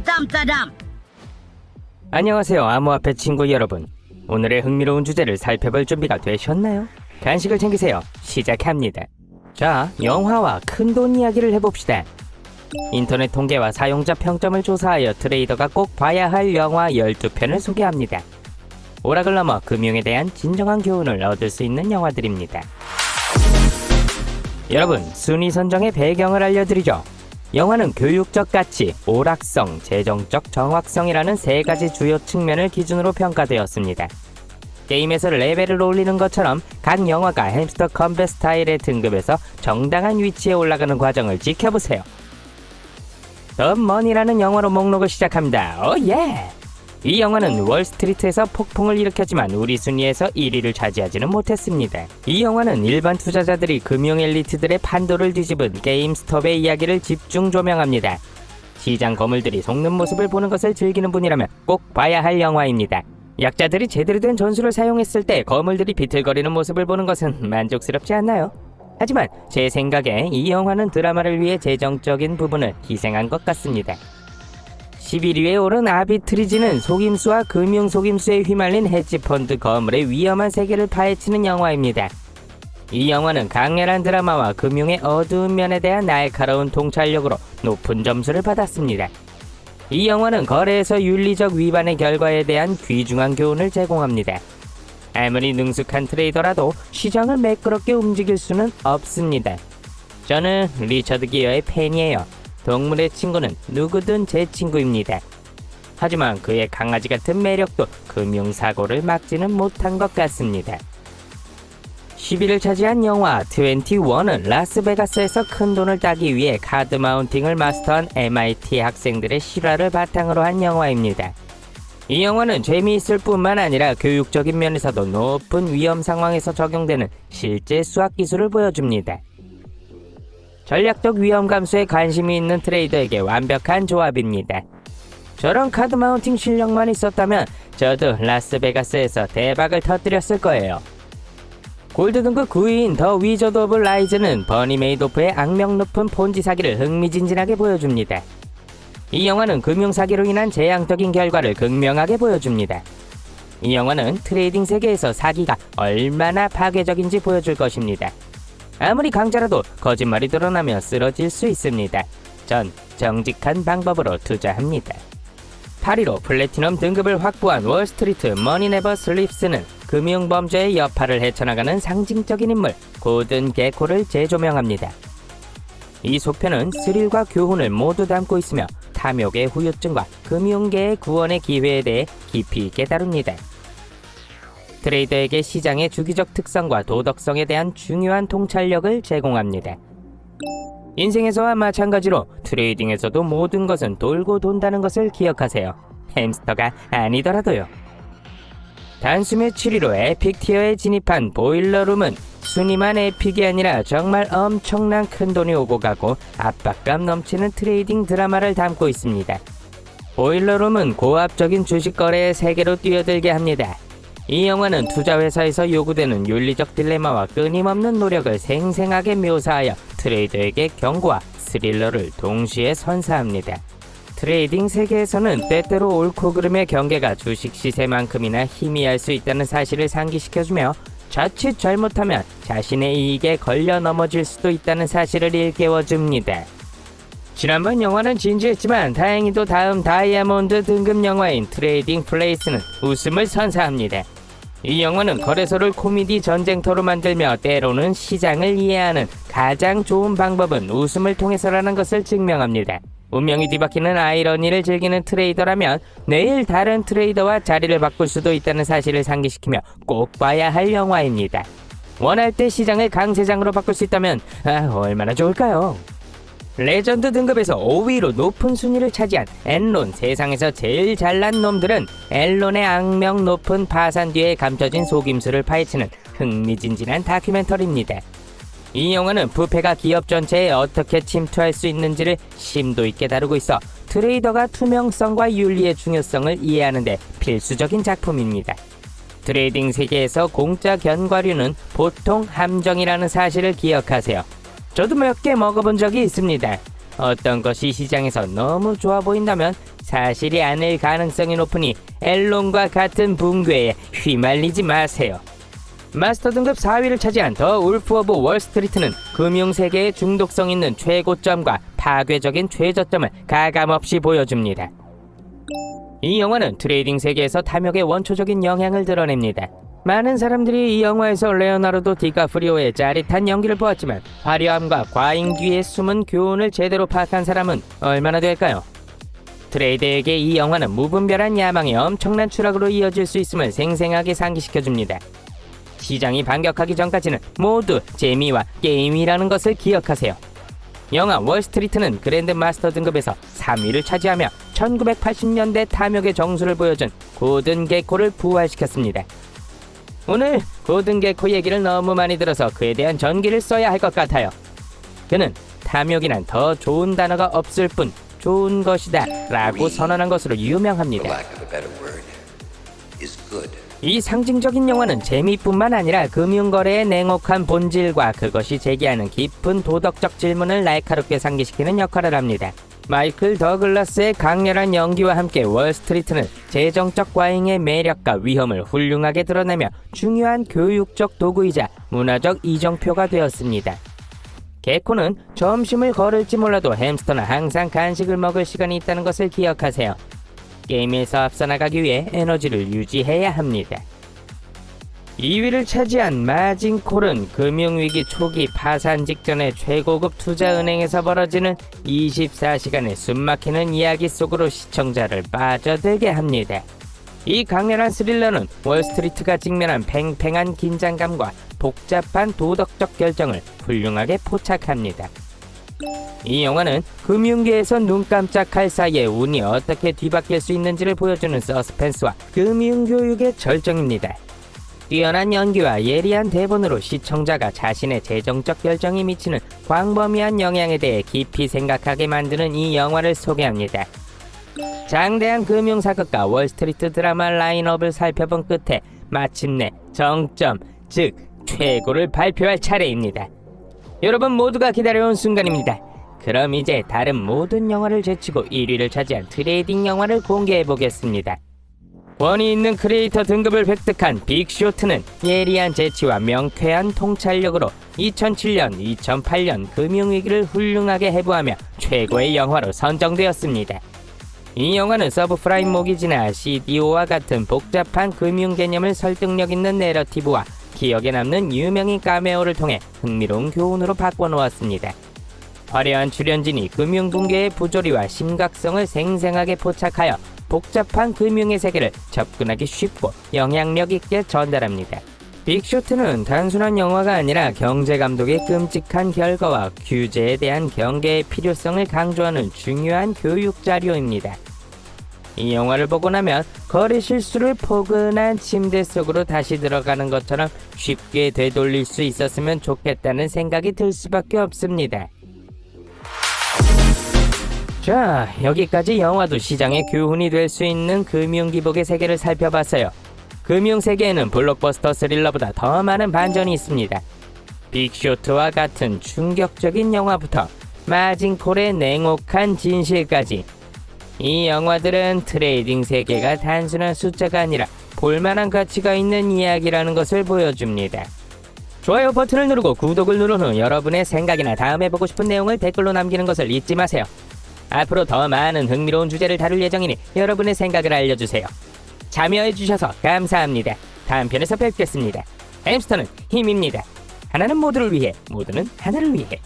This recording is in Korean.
땀따담. 안녕하세요, 암호화폐 친구 여러분. 오늘의 흥미로운 주제를 살펴볼 준비가 되셨나요? 간식을 챙기세요. 시작합니다. 자, 영화와 큰돈 이야기를 해봅시다. 인터넷 통계와 사용자 평점을 조사하여 트레이더가 꼭 봐야 할 영화 12편을 소개합니다. 오락을 넘어 금융에 대한 진정한 교훈을 얻을 수 있는 영화들입니다. 여러분, 순위 선정의 배경을 알려드리죠. 영화는 교육적 가치, 오락성, 재정적 정확성이라는 세 가지 주요 측면을 기준으로 평가되었습니다. 게임에서 레벨을 올리는 것처럼 각 영화가 햄스터 컴뱃 스타일의 등급에서 정당한 위치에 올라가는 과정을 지켜보세요. 더 머니라는 영화로 목록을 시작합니다. 오 예! 이 영화는 월스트리트에서 폭풍을 일으켰지만 우리 순위에서 1위를 차지하지는 못했습니다. 이 영화는 일반 투자자들이 금융 엘리트들의 판도를 뒤집은 게임스톱의 이야기를 집중 조명합니다. 시장 거물들이 속는 모습을 보는 것을 즐기는 분이라면 꼭 봐야 할 영화입니다. 약자들이 제대로 된 전술을 사용했을 때 거물들이 비틀거리는 모습을 보는 것은 만족스럽지 않나요? 하지만 제 생각에 이 영화는 드라마를 위해 재정적인 부분을 희생한 것 같습니다. 11위에 오른 아비트리지는 속임수와 금융 속임수에 휘말린 헤지펀드 거물의 위험한 세계를 파헤치는 영화입니다. 이 영화는 강렬한 드라마와 금융의 어두운 면에 대한 날카로운 통찰력으로 높은 점수를 받았습니다. 이 영화는 거래에서 윤리적 위반의 결과에 대한 귀중한 교훈을 제공합니다. 아무리 능숙한 트레이더라도 시장을 매끄럽게 움직일 수는 없습니다. 저는 리처드 기어의 팬이에요. 동물의 친구는 누구든 제 친구입니다. 하지만 그의 강아지 같은 매력도 금융사고를 막지는 못한 것 같습니다. 10위를 차지한 영화 21은 라스베가스에서 큰 돈을 따기 위해 카드 마운팅을 마스터한 MIT 학생들의 실화를 바탕으로 한 영화입니다. 이 영화는 재미있을 뿐만 아니라 교육적인 면에서도 높은 위험 상황에서 적용되는 실제 수학 기술을 보여줍니다. 전략적 위험 감수에 관심이 있는 트레이더에게 완벽한 조합입니다. 저런 카드 마운팅 실력만 있었다면 저도 라스베가스에서 대박을 터뜨렸을 거예요. 골드 등급 9위인 더 위저드 오브 라이즈는 버니 메이도프의 악명 높은 폰지 사기를 흥미진진하게 보여줍니다. 이 영화는 금융사기로 인한 재앙적인 결과를 극명하게 보여줍니다. 이 영화는 트레이딩 세계에서 사기가 얼마나 파괴적인지 보여줄 것입니다. 아무리 강자라도 거짓말이 드러나면 쓰러질 수 있습니다. 전 정직한 방법으로 투자합니다. 8위로 플래티넘 등급을 확보한 월스트리트 머니 네버 슬립스는 금융범죄의 여파를 헤쳐나가는 상징적인 인물 고든 게코를 재조명합니다. 이 속편은 스릴과 교훈을 모두 담고 있으며 탐욕의 후유증과 금융계의 구원의 기회에 대해 깊이 있게 다룹니다. 트레이더에게 시장의 주기적 특성과 도덕성에 대한 중요한 통찰력을 제공합니다. 인생에서와 마찬가지로 트레이딩에서도 모든 것은 돌고 돈다는 것을 기억하세요. 햄스터가 아니더라도요. 단숨에 7위로 에픽 티어에 진입한 보일러룸은 순위만 에픽이 아니라 정말 엄청난 큰 돈이 오고 가고 압박감 넘치는 트레이딩 드라마를 담고 있습니다. 보일러룸은 고압적인 주식 거래의 세계로 뛰어들게 합니다. 이 영화는 투자회사에서 요구되는 윤리적 딜레마와 끊임없는 노력을 생생하게 묘사하여 트레이더에게 경고와 스릴러를 동시에 선사합니다. 트레이딩 세계에서는 때때로 옳고 그름의 경계가 주식 시세만큼이나 희미할 수 있다는 사실을 상기시켜주며 자칫 잘못하면 자신의 이익에 걸려 넘어질 수도 있다는 사실을 일깨워줍니다. 지난번 영화는 진지했지만 다행히도 다음 다이아몬드 등급 영화인 트레이딩 플레이스는 웃음을 선사합니다. 이 영화는 거래소를 코미디 전쟁터로 만들며 때로는 시장을 이해하는 가장 좋은 방법은 웃음을 통해서라는 것을 증명합니다. 운명이 뒤바뀌는 아이러니를 즐기는 트레이더라면 내일 다른 트레이더와 자리를 바꿀 수도 있다는 사실을 상기시키며 꼭 봐야 할 영화입니다. 원할 때 시장을 강세장으로 바꿀 수 있다면 얼마나 좋을까요? 레전드 등급에서 5위로 높은 순위를 차지한 엔론, 세상에서 제일 잘난 놈들은 엔론의 악명 높은 파산 뒤에 감춰진 속임수를 파헤치는 흥미진진한 다큐멘터리입니다. 이 영화는 부패가 기업 전체에 어떻게 침투할 수 있는지를 심도 있게 다루고 있어 트레이더가 투명성과 윤리의 중요성을 이해하는 데 필수적인 작품입니다. 트레이딩 세계에서 공짜 견과류는 보통 함정이라는 사실을 기억하세요. 저도 몇 개 먹어본 적이 있습니다. 어떤 것이 시장에서 너무 좋아 보인다면 사실이 아닐 가능성이 높으니 앨론과 같은 붕괴에 휘말리지 마세요. 마스터 등급 4위를 차지한 더 울프 오브 월스트리트는 금융세계의 중독성 있는 최고점과 파괴적인 최저점을 가감없이 보여줍니다. 이 영화는 트레이딩 세계에서 탐욕의 원초적인 영향을 드러냅니다. 많은 사람들이 이 영화에서 레오나르도 디카프리오의 짜릿한 연기를 보았지만 화려함과 과잉 뒤에 숨은 교훈을 제대로 파악한 사람은 얼마나 될까요? 트레이더에게 이 영화는 무분별한 야망의 엄청난 추락으로 이어질 수 있음을 생생하게 상기시켜줍니다. 시장이 반격하기 전까지는 모두 재미와 게임이라는 것을 기억하세요. 영화 월스트리트는 그랜드 마스터 등급에서 3위를 차지하며 1980년대 탐욕의 정수를 보여준 고든 게코를 부활시켰습니다. 오늘 고든 게코 얘기를 너무 많이 들어서 그에 대한 전기를 써야 할 것 같아요. 그는 탐욕이란 더 좋은 단어가 없을 뿐 좋은 것이다 라고 선언한 것으로 유명합니다. 이 상징적인 영화는 재미뿐만 아니라 금융거래의 냉혹한 본질과 그것이 제기하는 깊은 도덕적 질문을 날카롭게 상기시키는 역할을 합니다. 마이클 더글라스의 강렬한 연기와 함께 월스트리트는 재정적 과잉의 매력과 위험을 훌륭하게 드러내며 중요한 교육적 도구이자 문화적 이정표가 되었습니다. 개코는 점심을 거를지 몰라도 햄스터는 항상 간식을 먹을 시간이 있다는 것을 기억하세요. 게임에서 앞서 나가기 위해 에너지를 유지해야 합니다. 2위를 차지한 마진콜은 금융위기 초기 파산 직전에 최고급 투자은행에서 벌어지는 24시간의 숨막히는 이야기 속으로 시청자를 빠져들게 합니다. 이 강렬한 스릴러는 월스트리트가 직면한 팽팽한 긴장감과 복잡한 도덕적 결정을 훌륭하게 포착합니다. 이 영화는 금융계에서 눈 깜짝할 사이에 운이 어떻게 뒤바뀔 수 있는지를 보여주는 서스펜스와 금융교육의 절정입니다. 뛰어난 연기와 예리한 대본으로 시청자가 자신의 재정적 결정이 미치는 광범위한 영향에 대해 깊이 생각하게 만드는 이 영화를 소개합니다. 장대한 금융사극과 월스트리트 드라마 라인업을 살펴본 끝에 마침내 정점, 즉 최고를 발표할 차례입니다. 여러분 모두가 기다려온 순간입니다. 그럼 이제 다른 모든 영화를 제치고 1위를 차지한 트레이딩 영화를 공개해보겠습니다. 권위 있는 크리에이터 등급을 획득한 빅쇼트는 예리한 재치와 명쾌한 통찰력으로 2007년, 2008년 금융위기를 훌륭하게 해부하며 최고의 영화로 선정되었습니다. 이 영화는 서브프라임 모기지나 CDO와 같은 복잡한 금융 개념을 설득력 있는 내러티브와 기억에 남는 유명인 카메오를 통해 흥미로운 교훈으로 바꿔놓았습니다. 화려한 출연진이 금융 붕괴의 부조리와 심각성을 생생하게 포착하여 복잡한 금융의 세계를 접근하기 쉽고 영향력 있게 전달합니다. 빅쇼트는 단순한 영화가 아니라 경제감독의 끔찍한 결과와 규제에 대한 경계의 필요성을 강조하는 중요한 교육 자료입니다. 이 영화를 보고 나면 거래 실수를 포근한 침대 속으로 다시 들어가는 것처럼 쉽게 되돌릴 수 있었으면 좋겠다는 생각이 들 수밖에 없습니다. 자, 여기까지 영화도 시장의 교훈이 될 수 있는 금융기복의 세계를 살펴봤어요. 금융세계에는 블록버스터 스릴러보다 더 많은 반전이 있습니다. 빅쇼트와 같은 충격적인 영화부터 마진콜의 냉혹한 진실까지 이 영화들은 트레이딩 세계가 단순한 숫자가 아니라 볼만한 가치가 있는 이야기라는 것을 보여줍니다. 좋아요 버튼을 누르고 구독을 누른 후 여러분의 생각이나 다음에 보고 싶은 내용을 댓글로 남기는 것을 잊지 마세요. 앞으로 더 많은 흥미로운 주제를 다룰 예정이니 여러분의 생각을 알려주세요. 참여해주셔서 감사합니다. 다음 편에서 뵙겠습니다. 햄스터는 힘입니다. 하나는 모두를 위해, 모두는 하나를 위해.